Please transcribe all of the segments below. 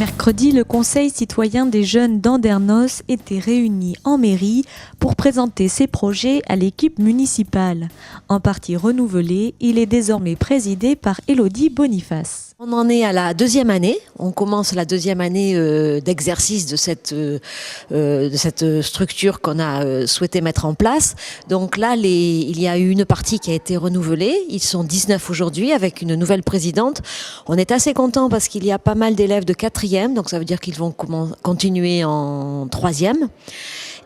Mercredi, le Conseil citoyen des jeunes d'Andernos était réuni en mairie pour présenter ses projets à l'équipe municipale. En partie renouvelé, il est désormais présidé par Élodie Boniface. On en est à la deuxième année. On commence la deuxième année d'exercice de cette structure qu'on a souhaité mettre en place. Donc là, il y a eu une partie qui a été renouvelée. Ils sont 19 aujourd'hui avec une nouvelle présidente. On est assez content parce qu'il y a pas mal d'élèves de 4e, donc ça veut dire qu'ils vont continuer en 3e.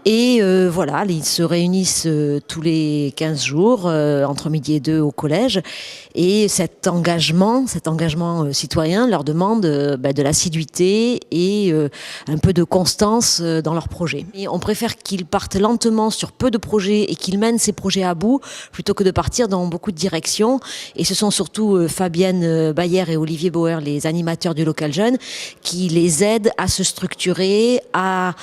Et voilà, ils se réunissent tous les 15 jours, entre midi et 2 au collège. Et cet engagement citoyen leur demande de l'assiduité et un peu de constance dans leurs projets. Et on préfère qu'ils partent lentement sur peu de projets et qu'ils mènent ces projets à bout plutôt que de partir dans beaucoup de directions. Et ce sont surtout Fabienne Bayer et Olivier Bauer, les animateurs du local jeune, qui les aident à se structurer, à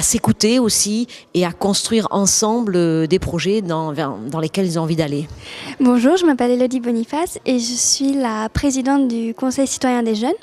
s'écouter aussi et à construire ensemble des projets dans lesquels ils ont envie d'aller. Bonjour, je m'appelle Élodie Boniface et je suis la présidente du Conseil citoyen des jeunes.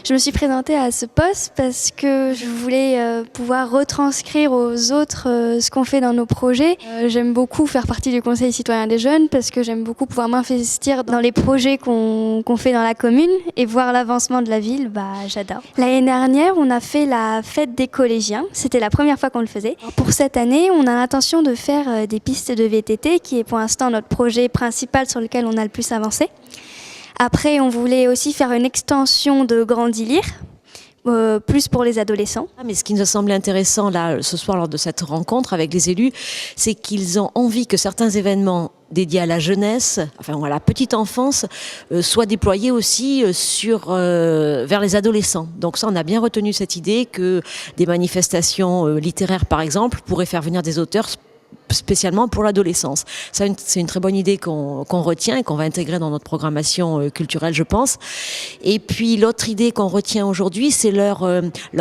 Je me suis présentée à ce poste parce que je voulais pouvoir retranscrire aux autres ce qu'on fait dans nos projets. J'aime beaucoup faire partie du Conseil citoyen des jeunes parce que j'aime beaucoup pouvoir m'investir dans les projets qu'on fait dans la commune et voir l'avancement de la ville, j'adore. L'année dernière, on a fait la fête des collégiens. C'était la première fois qu'on le faisait. Pour cette année, on a l'intention de faire des pistes de VTT qui est pour l'instant notre projet principal sur lequel on a le plus avancé. Après, on voulait aussi faire une extension de Grandilire, plus pour les adolescents. Mais ce qui nous a semblé intéressant là, ce soir lors de cette rencontre avec les élus, c'est qu'ils ont envie que certains événements dédiés à la jeunesse, à la petite enfance, soient déployés aussi vers les adolescents. Donc ça, on a bien retenu cette idée que des manifestations littéraires, par exemple, pourraient faire venir des auteurs spécialement pour l'adolescence. Ça, c'est une très bonne idée qu'on retient et qu'on va intégrer dans notre programmation culturelle, je pense. Et puis l'autre idée qu'on retient aujourd'hui, c'est leur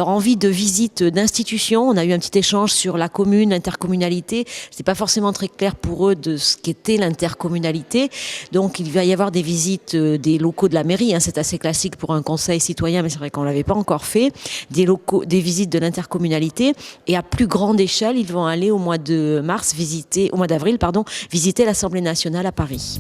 envie de visite d'institutions. On a eu un petit échange sur la commune, l'intercommunalité. C'est pas forcément très clair pour eux de ce qu'était l'intercommunalité. Donc il va y avoir des visites des locaux de la mairie. C'est assez classique pour un conseil citoyen, mais c'est vrai qu'on l'avait pas encore fait. Des visites de l'intercommunalité. Et à plus grande échelle, ils vont aller au mois d'avril, visiter l'Assemblée nationale à Paris.